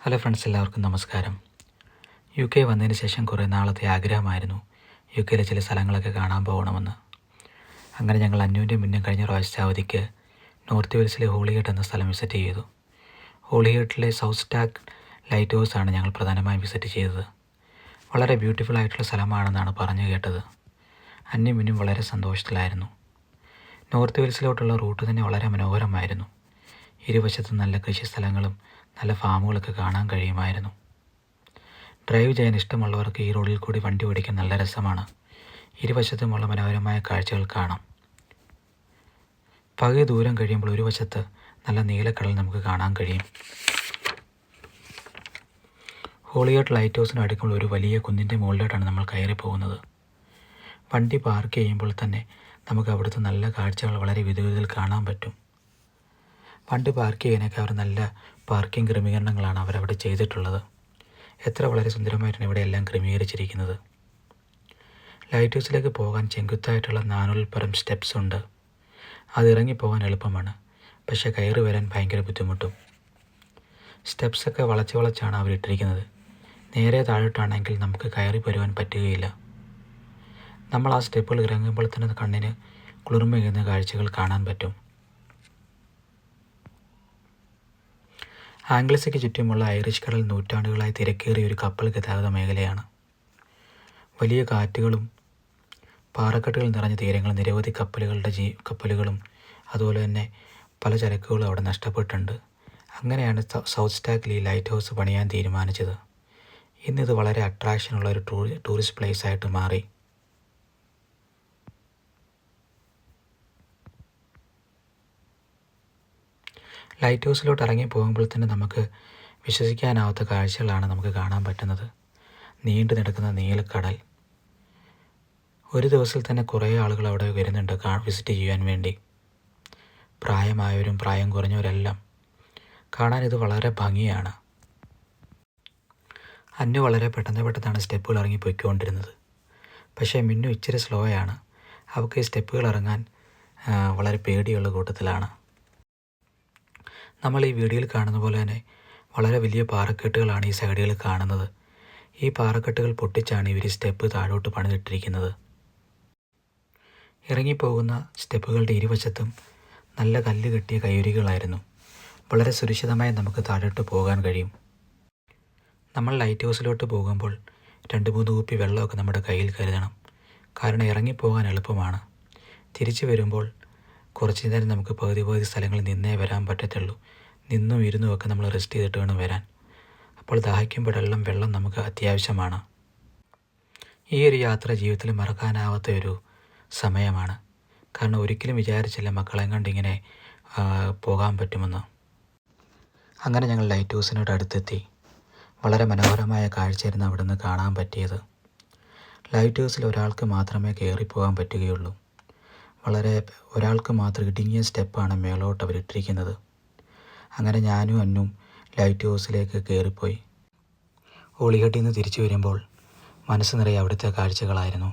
Hello friends, എല്ലാവർക്കും നമസ്കാരം. UK വന്നതിന് ശേഷം കുറേ നാളത്തെ ആഗ്രഹമായിരുന്നു UK ചില സ്ഥലങ്ങളൊക്കെ കാണാൻ പോകണമെന്ന്. അങ്ങനെ ഞങ്ങൾ അന്യൂൻ്റെ മുന്നേ കഴിഞ്ഞ പ്രാവശ്യത്തെ അവധിക്ക് നോർത്ത് വെയിൽസിലെ ഹോളിഗേറ്റ് എന്ന സ്ഥലം വിസിറ്റ് ചെയ്തു. ഹോളിഗേറ്റിലെ സൗത്ത് സ്റ്റാക്ക് ലൈറ്റ് ഹൗസാണ് ഞങ്ങൾ പ്രധാനമായും വിസിറ്റ് ചെയ്തത്. വളരെ ബ്യൂട്ടിഫുൾ ആയിട്ടുള്ള സ്ഥലമാണെന്നാണ് പറഞ്ഞു കേട്ടത്. അന്യം മുന്നും വളരെ സന്തോഷത്തിലായിരുന്നു. നോർത്ത് വെയിൽസിലോട്ടുള്ള റൂട്ട് തന്നെ വളരെ മനോഹരമായിരുന്നു. ഇരുവശത്തും നല്ല കൃഷി സ്ഥലങ്ങളും നല്ല ഫാമുകളൊക്കെ കാണാൻ കഴിയുമായിരുന്നു. ഡ്രൈവ് ചെയ്യാൻ ഇഷ്ടമുള്ളവർക്ക് ഈ റോഡിൽ കൂടി വണ്ടി ഓടിക്കാൻ നല്ല രസമാണ്. ഇരുവശത്തുമുള്ള മനോഹരമായ കാഴ്ചകൾ കാണാം. പകുതി ദൂരം കഴിയുമ്പോൾ ഒരു വശത്ത് നല്ല നീലക്കടൽ നമുക്ക് കാണാൻ കഴിയും. ഹോളിഗേറ്റ് ലൈറ്റ് ഹൗസിന് അടുക്കുമ്പോൾ ഒരു വലിയ കുന്നിൻ്റെ മുകളിലോട്ടാണ് നമ്മൾ കയറി പോകുന്നത്. വണ്ടി പാർക്ക് ചെയ്യുമ്പോൾ തന്നെ നമുക്ക് അവിടുത്തെ നല്ല കാഴ്ചകൾ വളരെ വിദൂരത്തിൽ കാണാൻ പറ്റും. വണ്ടി പാർക്ക് ചെയ്യാനൊക്കെ അവർ നല്ല പാർക്കിംഗ് ക്രമീകരണങ്ങളാണ് അവരവിടെ ചെയ്തിട്ടുള്ളത്. വളരെ സുന്ദരമായിട്ടാണ് ഇവിടെ എല്ലാം ക്രമീകരിച്ചിരിക്കുന്നത്. ലൈറ്റ് ഹൗസിലേക്ക് പോകാൻ ചെങ്കുത്തായിട്ടുള്ള 400-പരം സ്റ്റെപ്സ് ഉണ്ട്. അത് ഇറങ്ങിപ്പോകാൻ എളുപ്പമാണ്, പക്ഷേ കയറി വരാൻ ഭയങ്കര ബുദ്ധിമുട്ടും. സ്റ്റെപ്സൊക്കെ വളച്ചാണ് അവരിട്ടിരിക്കുന്നത്. നേരെ താഴോട്ടാണെങ്കിൽ നമുക്ക് കയറി വരുവാൻ പറ്റുകയില്ല. നമ്മൾ ആ സ്റ്റെപ്പുകൾ ഇറങ്ങുമ്പോൾ തന്നെ കണ്ണിന് കുളിർമയേകുന്ന കാഴ്ചകൾ കാണാൻ പറ്റും. ആംഗ്ലസിക്ക് ചുറ്റുമുള്ള ഐറിഷ് കടൽ നൂറ്റാണ്ടുകളായി തിരക്കേറിയ ഒരു കപ്പൽ ഗതാഗത മേഖലയാണ്. വലിയ കാറ്റുകളും പാറക്കെട്ടുകൾ നിറഞ്ഞ തീരങ്ങളും നിരവധി കപ്പലുകളും അതുപോലെ തന്നെ പല ചരക്കുകളും അവിടെ നഷ്ടപ്പെട്ടിട്ടുണ്ട്. അങ്ങനെയാണ് സൗത്ത് സ്റ്റാക്കിൽ ഈ ലൈറ്റ് ഹൗസ് പണിയാൻ തീരുമാനിച്ചത്. ഇന്നിത് വളരെ അട്രാക്ഷനുള്ള ഒരു ടൂറിസ്റ്റ് പ്ലേസ് ആയിട്ട് മാറി. ലൈറ്റ് ഹൗസിലോട്ട് ഇറങ്ങി പോകുമ്പോൾ തന്നെ നമുക്ക് വിശ്വസിക്കാനാവാത്ത കാഴ്ചകളാണ് നമുക്ക് കാണാൻ പറ്റുന്നത്. നീണ്ടു നിൽക്കുന്ന നീലക്കടൽ. ഒരു ദിവസത്തിൽ തന്നെ കുറേ ആളുകൾ അവിടെ വരുന്നുണ്ട് വിസിറ്റ് ചെയ്യാൻ വേണ്ടി. പ്രായമായവരും പ്രായം കുറഞ്ഞവരെല്ലാം. കാണാൻ ഇത് വളരെ ഭംഗിയാണ്. അന്നു വളരെ പെട്ടെന്നാണ് സ്റ്റെപ്പുകൾ ഇറങ്ങി പോയിക്കൊണ്ടിരുന്നത്. പക്ഷേ മിന്നു ഇച്ചിരി സ്ലോയാണ്. അവൾക്ക് ഈ സ്റ്റെപ്പുകൾ ഇറങ്ങാൻ വളരെ പേടിയുള്ള കൂട്ടത്തിലാണ്. നമ്മൾ ഈ വീഡിയോയിൽ കാണുന്ന പോലെ തന്നെ വളരെ വലിയ പാറക്കെട്ടുകളാണ് ഈ സൈഡുകളിൽ കാണുന്നത്. ഈ പാറക്കെട്ടുകൾ പൊട്ടിച്ചാണ് ഇവർ സ്റ്റെപ്പ് താഴോട്ട് പണിതിട്ടിരിക്കുന്നത്. ഇറങ്ങിപ്പോകുന്ന സ്റ്റെപ്പുകളുടെ ഇരുവശത്തും നല്ല കല്ല് കെട്ടിയ കയ്യുരികളായിരുന്നു. വളരെ സുരക്ഷിതമായി നമുക്ക് താഴോട്ട് പോകാൻ കഴിയും. നമ്മൾ ലൈറ്റ് ഹൗസിലോട്ട് പോകുമ്പോൾ 2-3 കുപ്പി വെള്ളമൊക്കെ നമ്മുടെ കയ്യിൽ കരുതണം. കാരണം ഇറങ്ങിപ്പോകാൻ എളുപ്പമാണ്. തിരിച്ചു വരുമ്പോൾ കുറച്ച് നേരം നമുക്ക് പകുതി സ്ഥലങ്ങളിൽ നിന്നേ വരാൻ പറ്റത്തുള്ളൂ. നിന്നും ഇരുന്നുമൊക്കെ നമ്മൾ റെസ്റ്റ് ചെയ്തിട്ട് വേണം വരാൻ. അപ്പോൾ ദാഹിക്കുമ്പോഴെല്ലാം വെള്ളം നമുക്ക് അത്യാവശ്യമാണ്. ഈ ഒരു യാത്ര ജീവിതത്തിൽ മറക്കാനാവാത്ത ഒരു സമയമാണ്. കാരണം ഒരിക്കലും വിചാരിച്ചില്ല മക്കളെയും കൊണ്ട് ഇങ്ങനെ പോകാൻ പറ്റുമെന്ന്. അങ്ങനെ ഞങ്ങൾ ലൈറ്റ് ഹൗസിനോട് അടുത്തെത്തി. വളരെ മനോഹരമായ കാഴ്ചയായിരുന്നു അവിടെ നിന്ന് കാണാൻ പറ്റിയത്. ലൈറ്റ് ഹൗസിൽ ഒരാൾക്ക് മാത്രമേ കയറിപ്പോകാൻ പറ്റുകയുള്ളൂ. ഒരാൾക്ക് മാത്രം ഇടുങ്ങിയ സ്റ്റെപ്പാണ് മേലോട്ട് അവരിട്ടിരിക്കുന്നത്. അങ്ങനെ ഞാനും അന്നും ലൈറ്റ് ഹൗസിലേക്ക് കയറിപ്പോയി. ഹോളിഗേറ്റിൽ നിന്ന് തിരിച്ചു വരുമ്പോൾ മനസ്സ് നിറയെ അവിടുത്തെ കാഴ്ചകളായിരുന്നു.